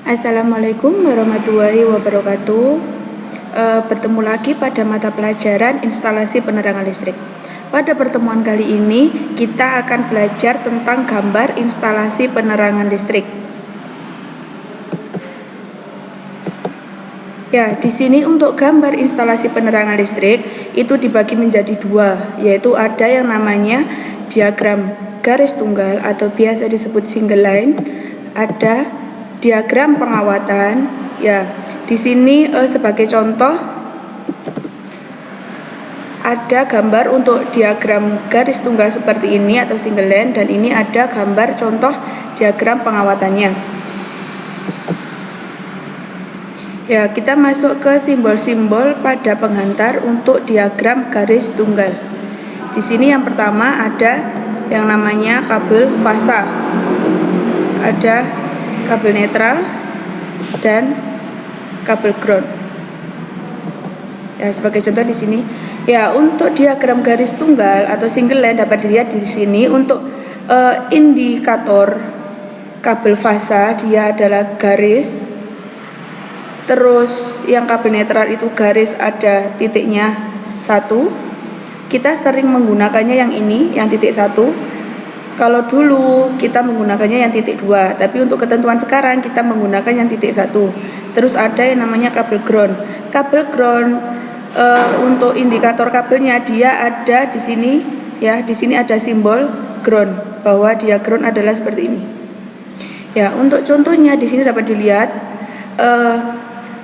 Assalamualaikum warahmatullahi wabarakatuh. Bertemu lagi pada mata pelajaran instalasi penerangan listrik. Pada pertemuan kali ini kita akan belajar tentang gambar instalasi penerangan listrik. Ya, di sini untuk gambar instalasi penerangan listrik itu dibagi menjadi dua, yaitu ada yang namanya diagram garis tunggal atau biasa disebut single line, ada diagram pengawatan. Ya, di sini sebagai contoh ada gambar untuk diagram garis tunggal seperti ini atau single line, dan ini ada gambar contoh diagram pengawatannya. Ya, kita masuk ke simbol-simbol pada penghantar untuk diagram garis tunggal. Di sini yang pertama ada yang namanya kabel fasa. Ada kabel netral dan kabel ground. Ya, sebagai contoh di sini. Ya, untuk diagram garis tunggal atau single line dapat dilihat di sini untuk indikator kabel fasa dia adalah garis. Terus yang kabel netral itu garis ada titiknya 1. Kita sering menggunakannya yang ini, yang titik 1. Kalau dulu kita menggunakannya yang titik 2, tapi untuk ketentuan sekarang kita menggunakan yang titik 1. Terus ada yang namanya kabel ground. Kabel ground untuk indikator kabelnya dia ada di sini ya, di sini ada simbol ground bahwa dia ground adalah seperti ini. Ya, untuk contohnya di sini dapat dilihat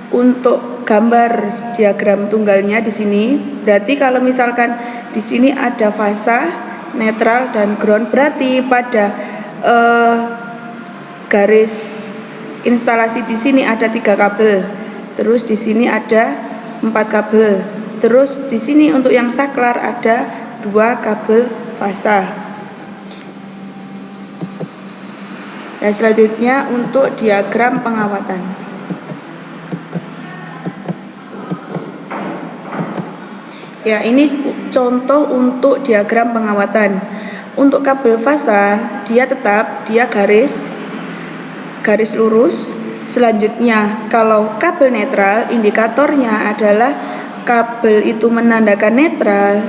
untuk gambar diagram tunggalnya di sini. Berarti kalau misalkan di sini ada fasa, netral dan ground, berarti pada garis instalasi di sini ada 3 kabel. Terus di sini ada 4 kabel. Terus di sini untuk yang saklar ada 2 kabel fasa. Dan selanjutnya untuk diagram pengawatan. Ya, ini contoh untuk diagram pengawatan. Untuk kabel fasa dia garis lurus. Selanjutnya kalau kabel netral indikatornya adalah kabel itu menandakan netral,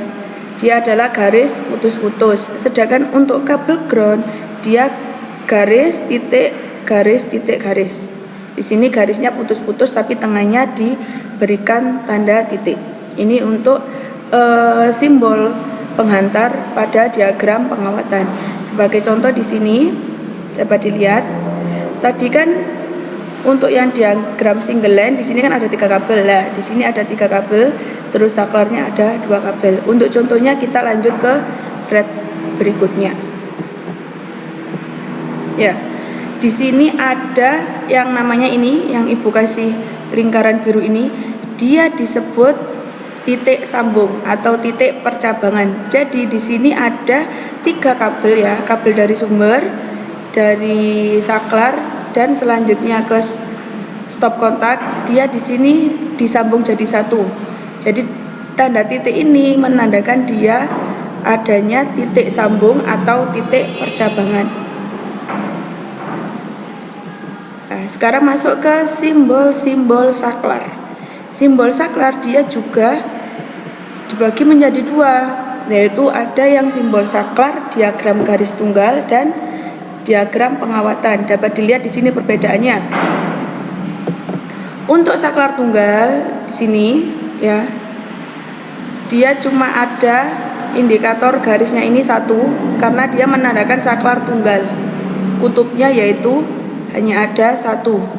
dia adalah garis putus-putus. Sedangkan untuk kabel ground dia garis titik garis titik garis. Di sini garisnya putus-putus tapi tengahnya diberikan tanda titik. Ini untuk simbol penghantar pada diagram pengawatan. Sebagai contoh di sini dapat dilihat. Tadi kan untuk yang diagram single line di sini kan ada 3 kabel. Lah, di sini ada 3 kabel, terus saklarnya ada 2 kabel. Untuk contohnya kita lanjut ke slide berikutnya. Ya. Di sini ada yang namanya ini, yang Ibu kasih lingkaran biru ini, dia disebut titik sambung atau titik percabangan. Jadi di sini ada 3 kabel ya, kabel dari sumber, dari saklar, dan selanjutnya ke stop kontak. Dia di sini disambung jadi 1. Jadi tanda titik ini menandakan dia adanya titik sambung atau titik percabangan. Nah, sekarang masuk ke simbol-simbol saklar. Simbol saklar dia juga dibagi menjadi 2, yaitu ada yang simbol saklar diagram garis tunggal dan diagram pengawatan. Dapat dilihat di sini perbedaannya. Untuk saklar tunggal di sini ya, dia cuma ada indikator garisnya ini 1 karena dia menandakan saklar tunggal. Kutubnya yaitu hanya ada 1.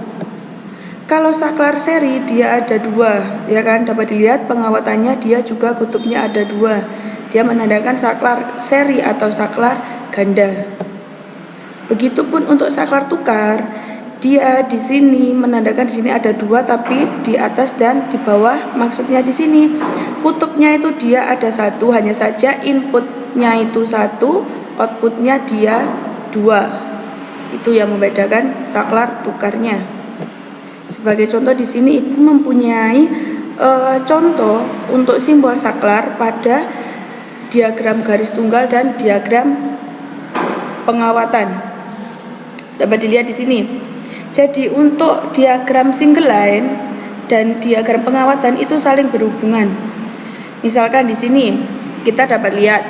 Kalau saklar seri dia ada 2, ya kan? Dapat dilihat pengawatannya dia juga kutubnya ada 2. Dia menandakan saklar seri atau saklar ganda. Begitupun untuk saklar tukar, dia di sini menandakan di sini ada 2 tapi di atas dan di bawah. Maksudnya di sini kutubnya itu dia ada 1, hanya saja inputnya itu 1, outputnya dia 2. Itu yang membedakan saklar tukarnya. Sebagai contoh di sini Ibu mempunyai contoh untuk simbol saklar pada diagram garis tunggal dan diagram pengawatan. Dapat dilihat di sini. Jadi untuk diagram single line dan diagram pengawatan itu saling berhubungan. Misalkan di sini kita dapat lihat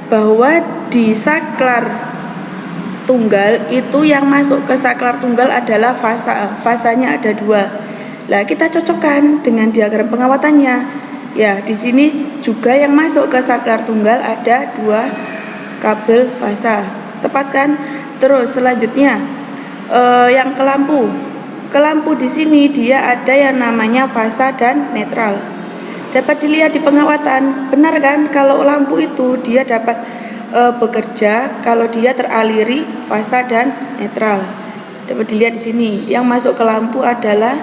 bahwa di saklar tunggal itu yang masuk ke saklar tunggal adalah fasa. Fasanya ada 2. Lah kita cocokkan dengan diagram pengawatannya. Ya, di sini juga yang masuk ke saklar tunggal ada 2 kabel fasa. Tepat kan? Terus selanjutnya yang ke lampu. Ke lampu di sini dia ada yang namanya fasa dan netral. Dapat dilihat di pengawatan, benar kan? Kalau lampu itu dia dapat bekerja kalau dia teraliri fasa dan netral. Dapat dilihat di sini, yang masuk ke lampu adalah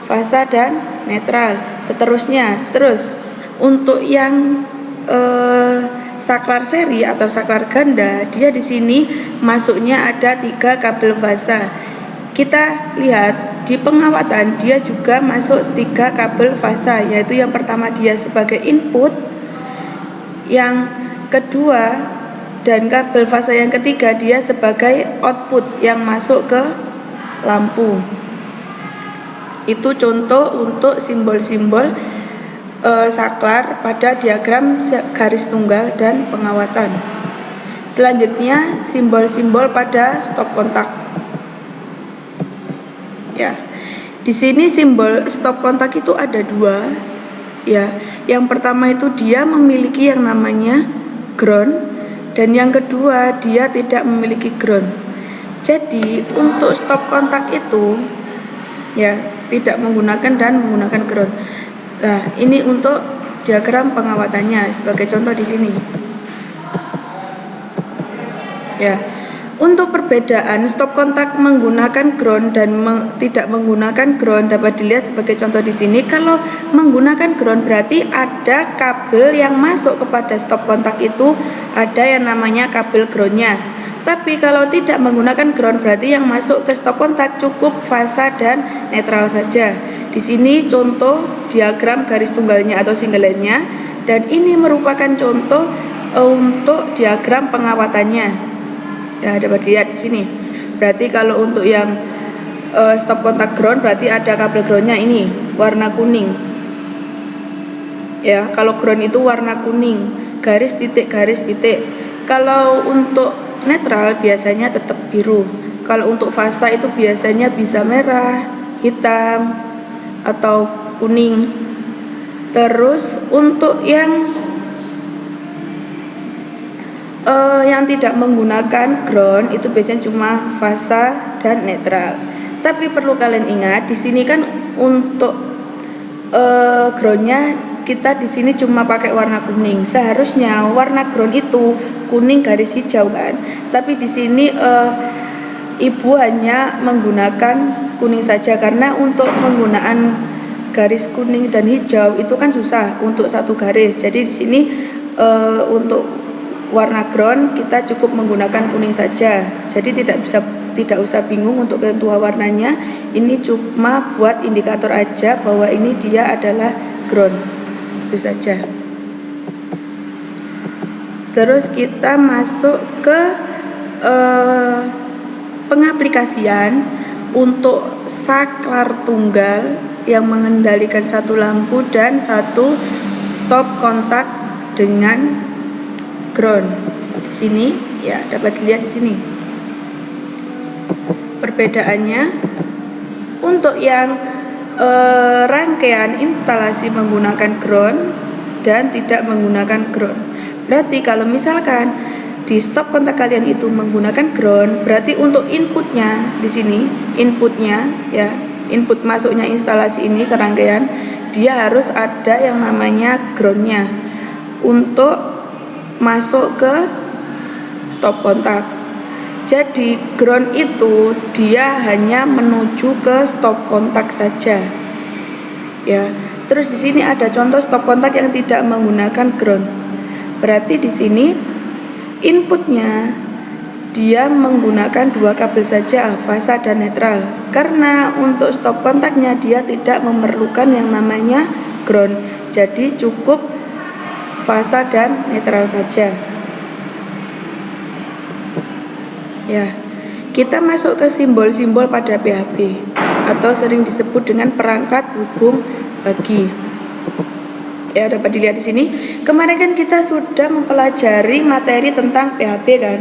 fasa dan netral. Seterusnya, terus untuk yang saklar seri atau saklar ganda, dia di sini masuknya ada 3 kabel fasa. Kita lihat di pengawatan dia juga masuk 3 kabel fasa, yaitu yang pertama dia sebagai input, yang kedua dan kabel fasa yang ketiga dia sebagai output yang masuk ke lampu. Itu contoh untuk simbol-simbol saklar pada diagram garis tunggal dan pengawatan. Selanjutnya simbol-simbol pada stop kontak. Ya, di sini simbol stop kontak itu ada 2. Ya, yang pertama itu dia memiliki yang namanya ground dan yang kedua dia tidak memiliki ground. Jadi untuk stop kontak itu ya tidak menggunakan dan menggunakan ground. Nah, ini untuk diagram pengawatannya sebagai contoh di sini. Ya. Untuk perbedaan stop kontak menggunakan ground dan tidak menggunakan ground dapat dilihat sebagai contoh di sini. Kalau menggunakan ground berarti ada kabel yang masuk kepada stop kontak itu ada yang namanya kabel groundnya. Tapi kalau tidak menggunakan ground berarti yang masuk ke stop kontak cukup fasa dan netral saja. Di sini contoh diagram garis tunggalnya atau single line-nya, dan ini merupakan contoh untuk diagram pengawatannya. Ya, dapat dilihat di sini. Berarti kalau untuk yang stop kontak ground berarti ada kabel groundnya ini warna kuning. Ya, kalau ground itu warna kuning, garis titik garis titik. Kalau untuk netral biasanya tetap biru. Kalau untuk fasa itu biasanya bisa merah, hitam, atau kuning. Terus untuk yang tidak menggunakan ground itu biasanya cuma fasa dan netral. Tapi perlu kalian ingat di sini kan untuk groundnya kita di sini cuma pakai warna kuning. Seharusnya warna ground itu kuning garis hijau kan. Tapi di sini ibu hanya menggunakan kuning saja karena untuk penggunaan garis kuning dan hijau itu kan susah untuk satu garis. Jadi di sini untuk warna ground kita cukup menggunakan kuning saja. Jadi tidak usah bingung untuk ketentuan warnanya. Ini cuma buat indikator aja bahwa ini dia adalah ground. Itu saja. Terus kita masuk ke pengaplikasian untuk saklar tunggal yang mengendalikan satu lampu dan satu stop kontak dengan ground. Di sini ya dapat dilihat di sini. Perbedaannya untuk yang rangkaian instalasi menggunakan ground dan tidak menggunakan ground. Berarti kalau misalkan di stop kontak kalian itu menggunakan ground, berarti untuk inputnya di sini, inputnya ya, input masuknya instalasi ini ke rangkaian, dia harus ada yang namanya groundnya untuk masuk ke stop kontak. Jadi ground itu dia hanya menuju ke stop kontak saja. Ya. Terus di sini ada contoh stop kontak yang tidak menggunakan ground. Berarti di sini inputnya dia menggunakan 2 kabel saja, fasa dan netral. Karena untuk stop kontaknya dia tidak memerlukan yang namanya ground. Jadi cukup fasa dan netral saja. Ya, kita masuk ke simbol-simbol pada PHP atau sering disebut dengan perangkat hubung bagi. Ya, dapat dilihat di sini. Kemarin kan kita sudah mempelajari materi tentang PHP kan.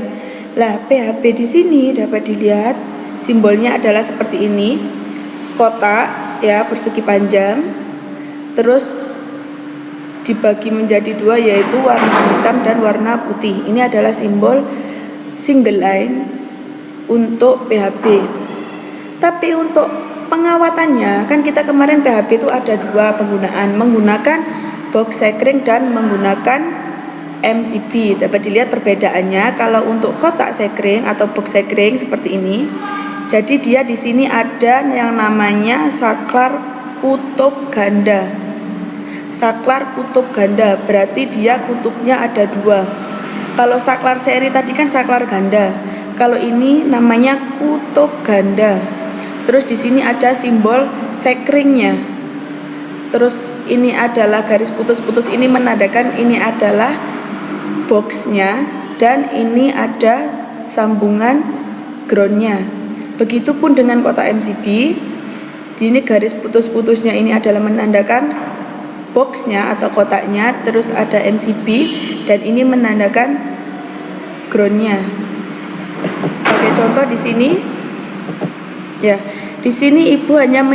Lah, PHP di sini dapat dilihat simbolnya adalah seperti ini. Kotak ya, persegi panjang. Terus dibagi menjadi dua, yaitu warna hitam dan warna putih. Ini adalah simbol single line untuk PHP. Tapi untuk pengawatannya kan kita kemarin PHP itu ada dua penggunaan, menggunakan box sekring dan menggunakan MCB. Dapat dilihat perbedaannya. Kalau untuk kotak sekring atau box sekring seperti ini, jadi dia di sini ada yang namanya saklar kutub ganda. Saklar kutub ganda berarti dia kutubnya ada dua. Kalau saklar seri tadi kan saklar ganda. Kalau ini namanya kutub ganda. Terus di sini ada simbol sekringnya. Terus ini adalah garis putus-putus, ini menandakan ini adalah boxnya, dan ini ada sambungan groundnya. Begitupun dengan kotak MCB. Ini garis putus-putusnya ini adalah menandakan boxnya atau kotaknya, terus ada MCB dan ini menandakan groundnya. Sebagai contoh di sini, ya, di sini ibu hanya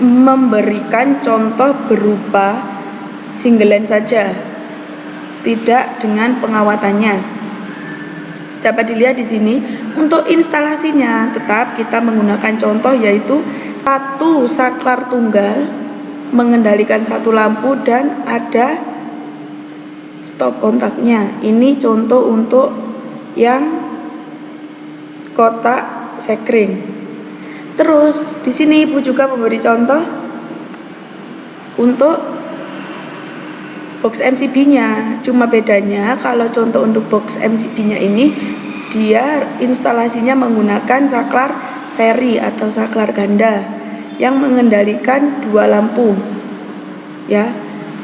memberikan contoh berupa single line saja, tidak dengan pengawatannya. Dapat dilihat di sini untuk instalasinya tetap kita menggunakan contoh, yaitu satu saklar tunggal mengendalikan satu lampu dan ada stop kontaknya. Ini contoh untuk yang kotak sekring. Terus di sini ibu juga memberi contoh untuk box MCB-nya. Cuma bedanya kalau contoh untuk box MCB-nya ini dia instalasinya menggunakan saklar seri atau saklar ganda yang mengendalikan dua lampu, ya,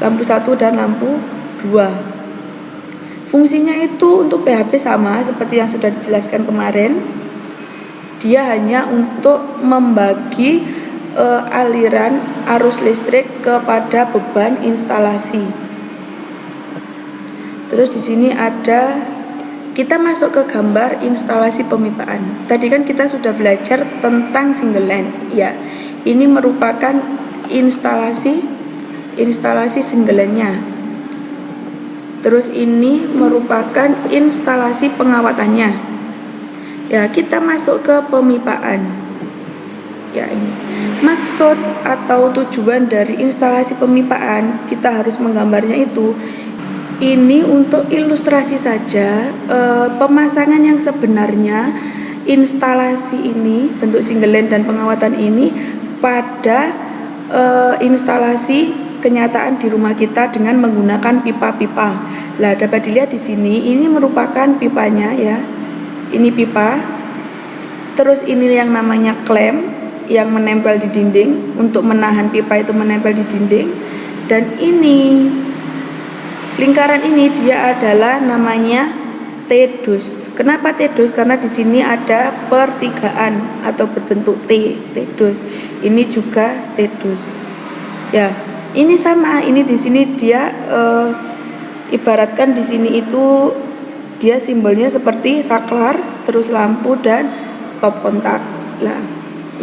lampu 1 dan lampu 2. Fungsinya itu untuk PHP sama seperti yang sudah dijelaskan kemarin. Dia hanya untuk membagi aliran arus listrik kepada beban instalasi. Terus di sini ada, kita masuk ke gambar instalasi pemipaan. Tadi kan kita sudah belajar tentang single line, ya. Ini merupakan instalasi single line-nya. Terus ini merupakan instalasi pengawatannya. Ya, kita masuk ke pemipaan. Ya, ini maksud atau tujuan dari instalasi pemipaan, kita harus menggambarnya itu. Ini untuk ilustrasi saja, pemasangan yang sebenarnya instalasi ini, bentuk single line dan pengawatan ini pada instalasi kenyataan di rumah kita dengan menggunakan pipa-pipa. Lah, dapat dilihat di sini ini merupakan pipanya, ya. Ini pipa. Terus ini yang namanya klem yang menempel di dinding untuk menahan pipa itu menempel di dinding. Dan ini lingkaran ini dia adalah namanya T-dus. Kenapa T-dus? Karena di sini ada pertigaan atau berbentuk T-dus. Ini juga T-dus. Ya, ini sama. Ini di sini dia ibaratkan di sini itu dia simbolnya seperti saklar, terus lampu dan stop kontak. Lah,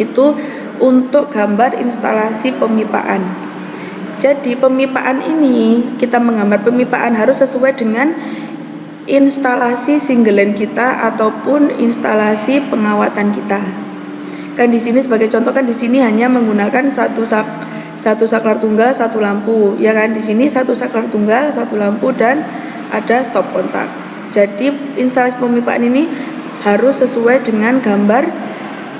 itu untuk gambar instalasi pemipaan. Jadi pemipaan ini, kita menggambar pemipaan harus sesuai dengan instalasi single line kita ataupun instalasi pengawatan kita. Kan di sini sebagai contoh kan di sini hanya menggunakan satu saklar tunggal, satu lampu, ya kan? Di sini satu saklar tunggal, satu lampu dan ada stop kontak. Jadi instalasi pemipaan ini harus sesuai dengan gambar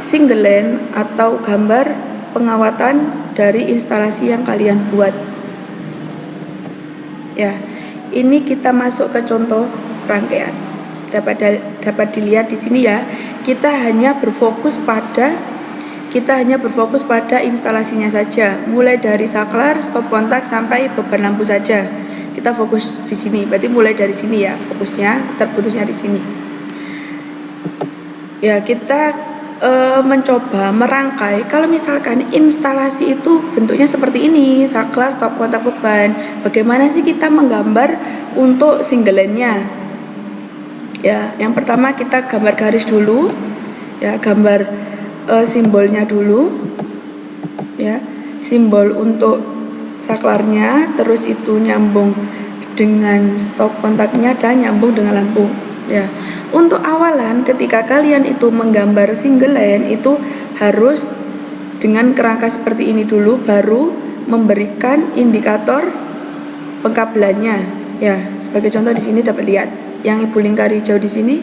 single line atau gambar pengawatan dari instalasi yang kalian buat. Ya, ini kita masuk ke contoh rangkaian. Dapat dilihat di sini, ya. Kita hanya berfokus pada instalasinya saja, mulai dari saklar, stop kontak sampai beban lampu saja. Kita fokus di sini. Berarti mulai dari sini, ya, fokusnya terputusnya di sini. Ya, kita mencoba merangkai kalau misalkan instalasi itu bentuknya seperti ini, saklar, stop kontak beban. Bagaimana sih kita menggambar untuk singlelannya? Ya, yang pertama kita gambar garis dulu. Ya, gambar simbolnya dulu. Ya, simbol untuk saklarnya, terus itu nyambung dengan stop kontaknya dan nyambung dengan lampu. Ya, untuk awalan ketika kalian itu menggambar single line itu harus dengan kerangka seperti ini dulu, baru memberikan indikator pengkabelannya. Ya, sebagai contoh di sini dapat lihat yang ibu lingkari hijau di sini,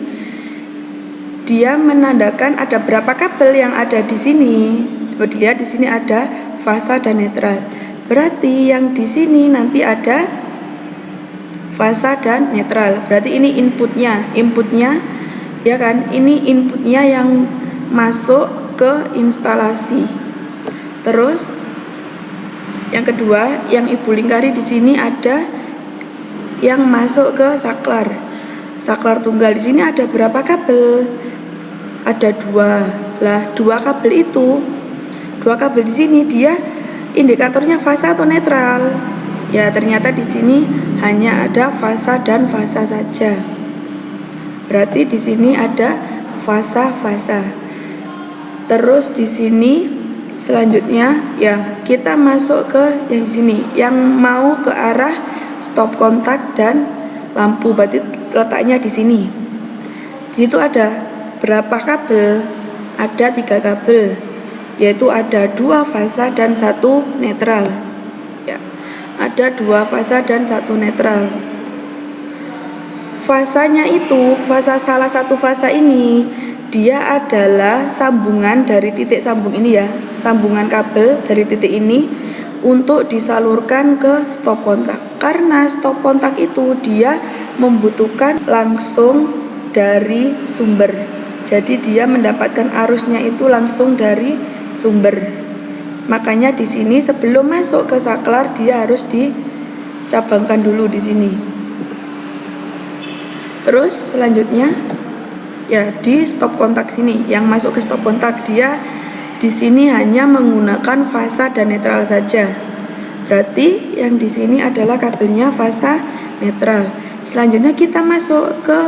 dia menandakan ada berapa kabel yang ada di sini. Dapat dilihat di sini ada fasa dan netral. Berarti yang di sini nanti ada fasa dan netral. Berarti ini inputnya ya kan, ini inputnya yang masuk ke instalasi. Terus yang kedua, yang ibu lingkari di sini ada yang masuk ke saklar tunggal. Di sini ada berapa kabel? Ada 2. Lah, 2 kabel itu, 2 kabel di sini dia indikatornya fasa atau netral? Ya, ternyata di sini hanya ada fasa dan fasa saja. Berarti di sini ada fasa-fasa. Terus di sini selanjutnya ya kita masuk ke yang di sini, yang mau ke arah stop kontak dan lampu. Berarti letaknya di sini. Di situ ada berapa kabel? Ada 3 kabel, yaitu ada 2 fasa dan 1 netral. Ada 2 fasa dan 1 netral. Fasanya itu, salah satu fasa ini dia adalah sambungan dari titik sambung ini ya, sambungan kabel dari titik ini untuk disalurkan ke stop kontak. Karena stop kontak itu dia membutuhkan langsung dari sumber. Jadi dia mendapatkan arusnya itu langsung dari sumber. Makanya di sini sebelum masuk ke saklar dia harus dicabangkan dulu di sini. Terus selanjutnya ya di stop kontak sini, yang masuk ke stop kontak dia di sini hanya menggunakan fasa dan netral saja. Berarti yang di sini adalah kabelnya fasa netral. Selanjutnya kita masuk ke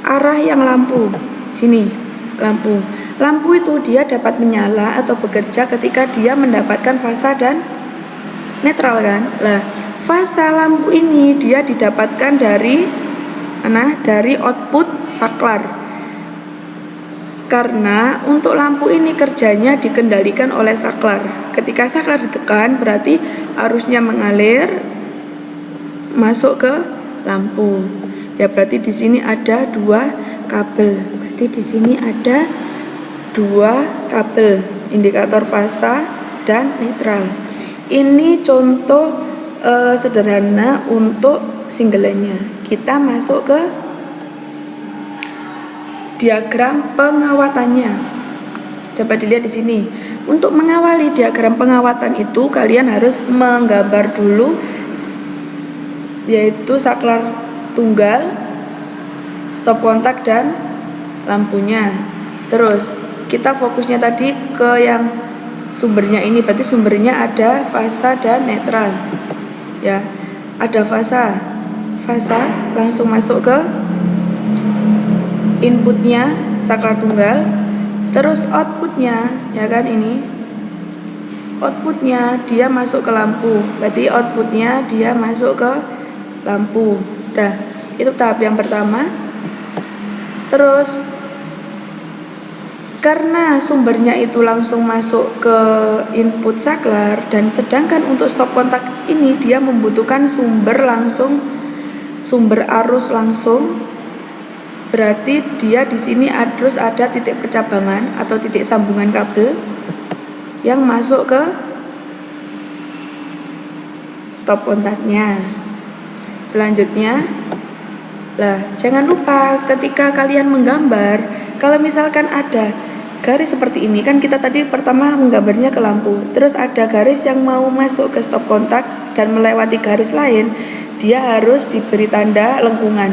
arah yang lampu. Sini, lampu. Lampu itu dia dapat menyala atau bekerja ketika dia mendapatkan fasa dan netral kan. Lah, fasa lampu ini dia didapatkan dari mana? Dari output saklar. Karena untuk lampu ini kerjanya dikendalikan oleh saklar. Ketika saklar ditekan berarti arusnya mengalir masuk ke lampu. Ya, berarti di sini ada 2 kabel. Berarti di sini ada 2 kabel indikator fasa dan netral. Ini contoh sederhana untuk singlelannya. Kita masuk ke diagram pengawatannya. Coba dilihat di sini. Untuk mengawali diagram pengawatan itu kalian harus menggambar dulu, yaitu saklar tunggal, stop kontak dan lampunya. Terus kita fokusnya tadi ke yang sumbernya ini, berarti sumbernya ada fasa dan netral. Ya, ada fasa langsung masuk ke inputnya saklar tunggal. Terus outputnya, ya kan, ini outputnya dia masuk ke lampu, berarti outputnya dia masuk ke lampu. Dah, itu tahap yang pertama. Terus karena sumbernya itu langsung masuk ke input saklar, dan sedangkan untuk stop kontak ini dia membutuhkan sumber arus langsung, berarti dia di sini harus ada titik percabangan atau titik sambungan kabel yang masuk ke stop kontaknya. Selanjutnya, lah jangan lupa ketika kalian menggambar, kalau misalkan ada garis seperti ini, kan kita tadi pertama menggambarnya ke lampu, terus ada garis yang mau masuk ke stop kontak dan melewati garis lain, dia harus diberi tanda lengkungan.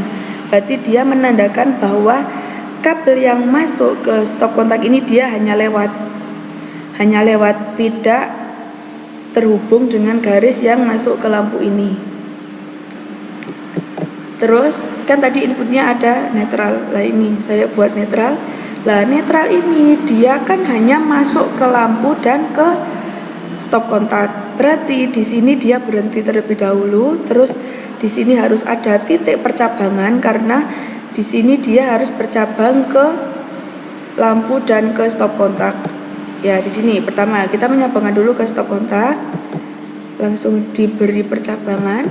Berarti dia menandakan bahwa kabel yang masuk ke stop kontak ini dia hanya lewat, tidak terhubung dengan garis yang masuk ke lampu ini. Terus kan tadi inputnya ada netral, lah ini saya buat netral. Lah netral ini dia kan hanya masuk ke lampu dan ke stop kontak. Berarti di sini dia berhenti terlebih dahulu. Terus di sini harus ada titik percabangan karena di sini dia harus bercabang ke lampu dan ke stop kontak. Ya di sini pertama kita menyambungkan dulu ke stop kontak, langsung diberi percabangan,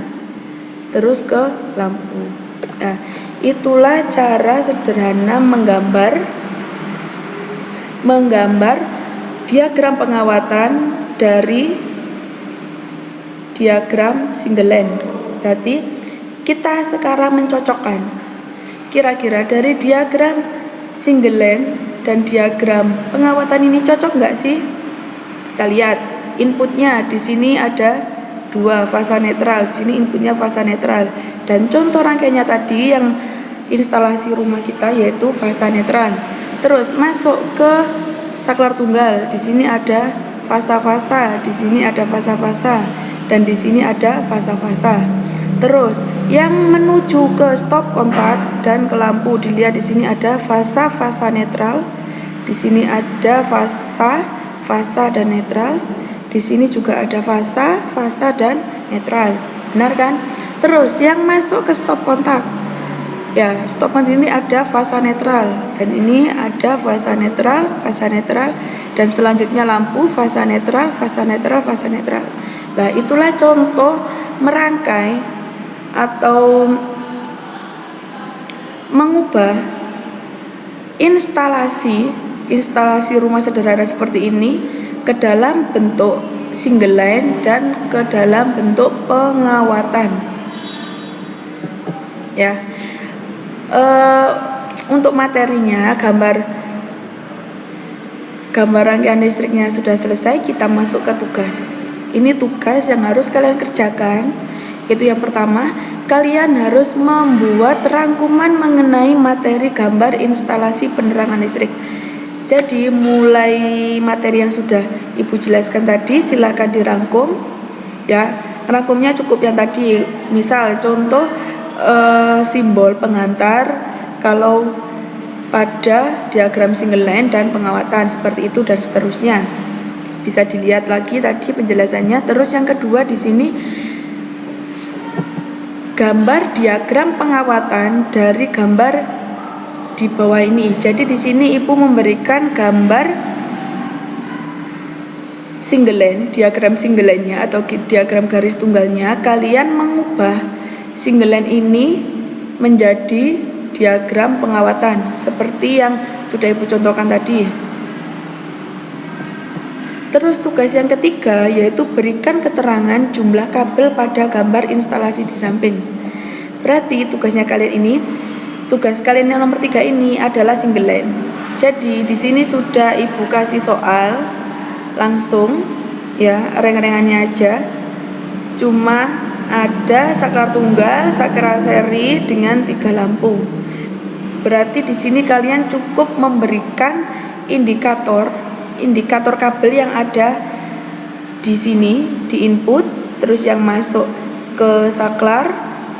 terus ke lampu. Nah itulah cara sederhana menggambar diagram pengawatan dari diagram single line. Berarti kita sekarang mencocokkan kira-kira dari diagram single line dan diagram pengawatan ini cocok nggak sih? Kita lihat inputnya di sini ada 2 fasa netral, di sini inputnya fasa netral. Dan contoh rangkaiannya tadi yang instalasi rumah kita yaitu fasa netral. Terus masuk ke saklar tunggal, di sini ada fasa-fasa, di sini ada fasa-fasa, dan di sini ada fasa-fasa. Terus yang menuju ke stop kontak dan ke lampu, dilihat di sini ada fasa-fasa netral, di sini ada fasa dan netral, di sini juga ada fasa dan netral. Benar kan? Terus yang masuk ke stop kontak, ya stop kontak ini ada fasa netral dan ini ada fasa netral, dan selanjutnya lampu fasa netral. Nah itulah contoh merangkai atau mengubah instalasi rumah sederhana seperti ini ke dalam bentuk single line dan ke dalam bentuk pengawatan. Ya, untuk materinya gambar rangkaian listriknya sudah selesai, kita masuk ke tugas. Ini tugas yang harus kalian kerjakan. Itu yang pertama, kalian harus membuat rangkuman mengenai materi gambar instalasi penerangan listrik. Jadi mulai materi yang sudah Ibu jelaskan tadi silakan dirangkum. Ya, rangkumnya cukup yang tadi. Misal contoh simbol pengantar kalau pada diagram single line dan pengawatan seperti itu dan seterusnya. Bisa dilihat lagi tadi penjelasannya. Terus yang kedua di sini gambar diagram pengawatan dari gambar di bawah ini. Jadi di sini Ibu memberikan gambar single line, diagram single line-nya atau diagram garis tunggalnya. Kalian mengubah single line ini menjadi diagram pengawatan seperti yang sudah Ibu contohkan tadi. Terus tugas yang ketiga yaitu berikan keterangan jumlah kabel pada gambar instalasi di samping. Berarti tugas kalian yang nomor 3 ini adalah single line. Jadi di sini sudah Ibu kasih soal langsung ya, reng-rengannya aja. Cuma ada saklar tunggal, saklar seri dengan 3 lampu. Berarti di sini kalian cukup memberikan indikator kabel yang ada di sini di input, terus yang masuk ke saklar,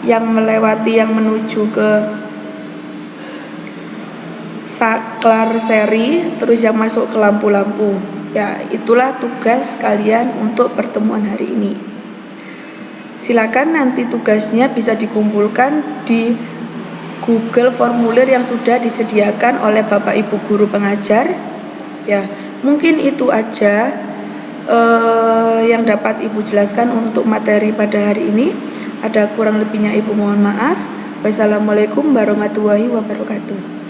yang menuju ke saklar seri, terus yang masuk ke lampu-lampu. Ya, itulah tugas kalian untuk pertemuan hari ini. Silakan nanti tugasnya bisa dikumpulkan di Google formulir yang sudah disediakan oleh Bapak Ibu guru pengajar. Ya, mungkin itu aja yang dapat Ibu jelaskan untuk materi pada hari ini. Ada kurang lebihnya Ibu mohon maaf. Wassalamualaikum warahmatullahi wabarakatuh.